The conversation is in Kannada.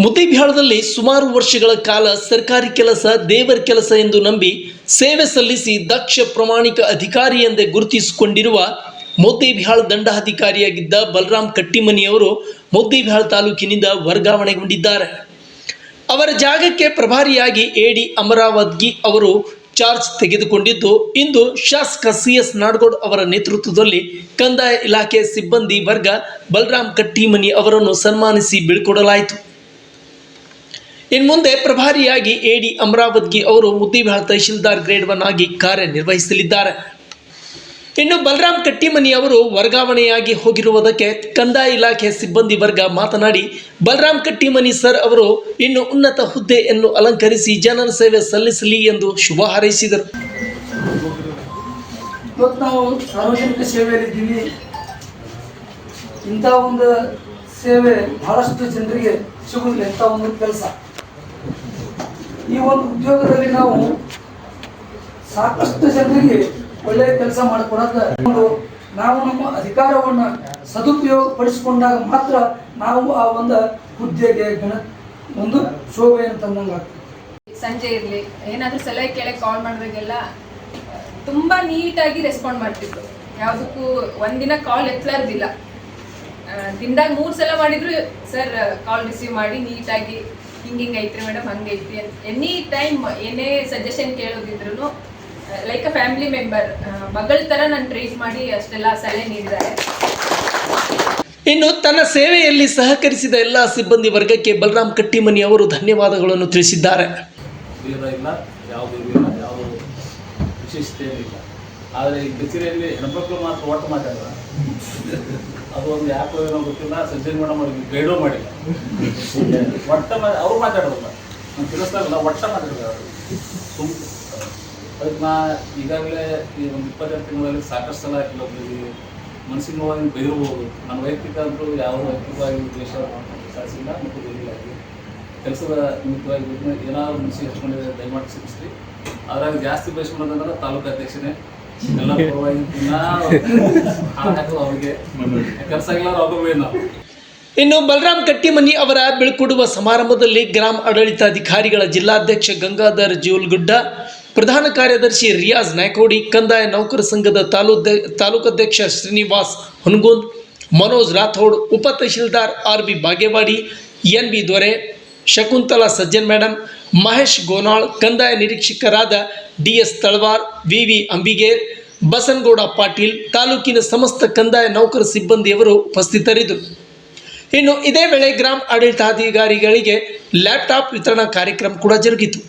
ಮುದ್ದೇಬಿಹಾಳದಲ್ಲಿ ಸುಮಾರು ವರ್ಷಗಳ ಕಾಲ ಸರ್ಕಾರಿ ಕೆಲಸ ದೇವರ ಕೆಲಸ ಎಂದು ನಂಬಿ ಸೇವೆ ಸಲ್ಲಿಸಿ ದಕ್ಷ ಪ್ರಾಮಾಣಿಕ ಅಧಿಕಾರಿ ಎಂದೇ ಗುರುತಿಸಿಕೊಂಡಿರುವ ಮುದ್ದೇಬಿಹಾಳ ದಂಡಾಧಿಕಾರಿಯಾಗಿದ್ದ ಬಲರಾಮ್ ಕಟ್ಟಿಮನಿಯವರು ಮುದ್ದೇಬಿಹಾಳ ತಾಲೂಕಿನಿಂದ ವರ್ಗಾವಣೆಗೊಂಡಿದ್ದಾರೆ. ಅವರ ಜಾಗಕ್ಕೆ ಪ್ರಭಾರಿಯಾಗಿ ಎಡಿ ಅಮರಾವದ್ಗಿ ಅವರು ಚಾರ್ಜ್ ತೆಗೆದುಕೊಂಡಿದ್ದು, ಇಂದು ಶಾಸಕ CS ನಾಡಗೌಡ ಅವರ ನೇತೃತ್ವದಲ್ಲಿ ಕಂದಾಯ ಇಲಾಖೆ ಸಿಬ್ಬಂದಿ ವರ್ಗ ಬಲರಾಮ್ ಕಟ್ಟಿಮನಿ ಅವರನ್ನು ಸನ್ಮಾನಿಸಿ ಬೀಳ್ಕೊಡಲಾಯಿತು. ಇನ್ನು ಮುಂದೆ ಪ್ರಭಾರಿಯಾಗಿ ಎಡಿ ಅಮರಾವದ್ಗಿ ಅವರು ಮುದ್ದೇಬಿಹಾಳ ತಹಶೀಲ್ದಾರ್ ಗ್ರೇಡ್ 1 ಆಗಿ ಕಾರ್ಯನಿರ್ವಹಿಸಲಿದ್ದಾರೆ. ಇನ್ನು ಬಲರಾಮ್ ಕಟ್ಟಿಮನಿ ಅವರು ವರ್ಗಾವಣೆಯಾಗಿ ಹೋಗಿರುವುದಕ್ಕೆ ಕಂದಾಯ ಇಲಾಖೆ ಸಿಬ್ಬಂದಿ ವರ್ಗ ಮಾತನಾಡಿ, ಬಲರಾಮ್ ಕಟ್ಟಿಮನಿ ಸರ್ ಅವರು ಇನ್ನು ಉನ್ನತ ಹುದ್ದೆಯನ್ನು ಅಲಂಕರಿಸಿ ಜನರ ಸೇವೆ ಸಲ್ಲಿಸಲಿ ಎಂದು ಶುಭ ಹಾರೈಸಿದರು. ಇವತ್ತು ನಾವು ಸಾರ್ವಜನಿಕ ಸೇವೆಯಲ್ಲಿದ್ದೀವಿ. ಇಂಥ ಒಂದು ಸೇವೆ ಬಹಳಷ್ಟು ಜನರಿಗೆ ಸಿಗುವುದಿಲ್ಲ. ಇಂಥ ಒಂದು ಕೆಲಸ, ಈ ಒಂದು ಉದ್ಯೋಗದಲ್ಲಿ ನಾವು ಸಾಕಷ್ಟು ಜನರಿಗೆ ಒಳ್ಳೆಯ ಕೆಲಸ ಮಾಡಿಕೊಡೋಕೆ ನಾವು ನಮ್ಮ ಅಧಿಕಾರವನ್ನು ಸದುಪಯೋಗ ಪಡಿಸಿಕೊಂಡಾಗ ಮಾತ್ರ ನಾವು ಆ ಒಂದು ಹುದ್ದೆಗೆ ಒಂದು ಶೋಭೆಯನ್ನು ತಂದಂಗಾಗ್ತದೆ. ಸಂಜೆ ಇರಲಿ ಏನಾದರೂ ಸಲಹೆ ಕೇಳಕ್ಕೆ ಕಾಲ್ ಮಾಡಿದಾಗೆಲ್ಲ ತುಂಬ ನೀಟಾಗಿ ರೆಸ್ಪಾಂಡ್ ಮಾಡ್ತಿದ್ರು. ಯಾವುದಕ್ಕೂ ಒಂದಿನ ಕಾಲ್ ಎತ್ತಲಾರ್ದಿಲ್ಲ. ದಿನದಾಗ 3 ಸಲ ಮಾಡಿದ್ರು ಸರ್ ಕಾಲ್ ರಿಸೀವ್ ಮಾಡಿ ನೀಟಾಗಿ ಹಿಂಗೆ ಐತ್ರಿ ಮೇಡಮ್, ಹಂಗೈತಿ ಎನಿ ಟೈಮ್ ಏನೇ ಸಜೆಷನ್ ಕೇಳೋದಿದ್ರು ಲೈಕ್ ಅ ಫ್ಯಾಮಿಲಿ ಮೆಂಬರ್ ಮಗಳ ಥರ ನಾನು ಟ್ರೀಟ್ ಮಾಡಿ ಅಷ್ಟೆಲ್ಲ ಸಲಹೆ ನೀಡಿದ್ದಾರೆ. ಇನ್ನು ತನ್ನ ಸೇವೆಯಲ್ಲಿ ಸಹಕರಿಸಿದ ಎಲ್ಲ ಸಿಬ್ಬಂದಿ ವರ್ಗಕ್ಕೆ ಬಲರಾಮ್ ಕಟ್ಟಿಮನಿ ಅವರು ಧನ್ಯವಾದಗಳನ್ನು ತಿಳಿಸಿದ್ದಾರೆ. ವಿಶೇಷತೆ ಇಲ್ಲ, ಆದರೆ ಈ ಕಚೇರಿಯಲ್ಲಿ ಹೆಣ್ಮಕ್ಳು ಮಾತ್ರ ಒಟ್ಟು ಮಾತಾಡೋಣ, ಅದು ಒಂದು ಯಾಕೆ ಗೊತ್ತಿಲ್ಲ. ಸಂಜಯ್ ಮೇಡಮ್ ಅವ್ರಿಗೆ ಗೈಡೋ ಮಾಡಿಲ್ಲ, ಅವ್ರು ಮಾತಾಡೋಲ್ಲ, ನಾನು ತಿಳಿಸ್ತಾರಲ್ಲ ಒಟ್ಟ ಮಾತಾಡಿದ್ದಾರೆ. ಅದಕ್ಕೆ ನಾ ಈಗಾಗಲೇ ಈ ಒಂದು 22 ತಿಂಗಳಲ್ಲಿ ಸಾಕಷ್ಟು ಸಲ ಕೆಲವೊಬ್ಬರಿಗೆ ಮನಸ್ಸಿನ ನೋವಾಗಿ ಬೈದಿರ್ಬೋದು. ನನ್ನ ವೈಯಕ್ತಿಕ ಅಂತೂ ಯಾವ ವೈಯಕ್ತಿಕವಾಗಿ ದೇಶ ಸಾಧಿಸಿಲ್ಲ ಮತ್ತು ಬೈದಿಲ್ಲಾಗಿ ಕೆಲಸದ ನಿಮಿತ್ತವಾಗಿ ಏನಾದರೂ ಮನಸ್ಸಿಗೆ ಹಚ್ಕೊಂಡಿದೆ ದಯಮಾಡಿ ಕ್ಷಮಿಸ್ರಿ. ಅದ್ರಾಗ ಜಾಸ್ತಿ ಬಯಸ್ಕೊಳ್ಳೋದಂದ್ರೆ ತಾಲೂಕು ಅಧ್ಯಕ್ಷನೇ ಎಲ್ಲ ಪರವಾಗಿ ಹಾಕೋದು ಅವ್ರಿಗೆ ಕೆಲಸ ಇಲ್ಲ ಅವ್ರಿಗೆ ನಾವು. ಇನ್ನು ಬಲರಾಮ್ ಕಟ್ಟಿಮನಿ ಅವರ ಬೀಳ್ಕೊಡುವ ಸಮಾರಂಭದಲ್ಲಿ ಗ್ರಾಮ ಆಡಳಿತಾಧಿಕಾರಿಗಳ ಜಿಲ್ಲಾಧ್ಯಕ್ಷ ಗಂಗಾಧರ್ ಜೋಲ್ಗುಡ್ಡ, ಪ್ರಧಾನ ಕಾರ್ಯದರ್ಶಿ ರಿಯಾಜ್ ನಾಯ್ಕೋಡಿ, ಕಂದಾಯ ನೌಕರ ಸಂಘದ ತಾಲೂಕಾಧ್ಯಕ್ಷ ಶ್ರೀನಿವಾಸ್ ಹುನಗುಂದ್, ಮನೋಜ್ ರಾಥೋಡ್, ಉಪ ತಹಶೀಲ್ದಾರ್ RB ಬಾಗೇವಾಡಿ, NB ದೊರೆ, ಶಕುಂತಲಾ ಸಜ್ಜನ್ ಮೇಡಮ್, ಮಹೇಶ್ ಗೋನಾಳ್, ಕಂದಾಯ ನಿರೀಕ್ಷಕರಾದ DS ತಳವಾರ್, VV ಅಂಬಿಗೇರ್, ಬಸನಗೌಡ ಪಾಟೀಲ್, ತಾಲೂಕಿನ ಸಮಸ್ತ ಕಂದಾಯ ನೌಕರ ಸಿಬ್ಬಂದಿಯವರು ಉಪಸ್ಥಿತರಿದ್ದರು. ಇನ್ನು ಇದೇ ವೇಳೆ ಗ್ರಾಮ ಆಡಳಿತಾಧಿಕಾರಿಗಳಿಗೆ ಲ್ಯಾಪ್ಟಾಪ್ ವಿತರಣಾ ಕಾರ್ಯಕ್ರಮ ಕೂಡ ಜರುಗಿತು.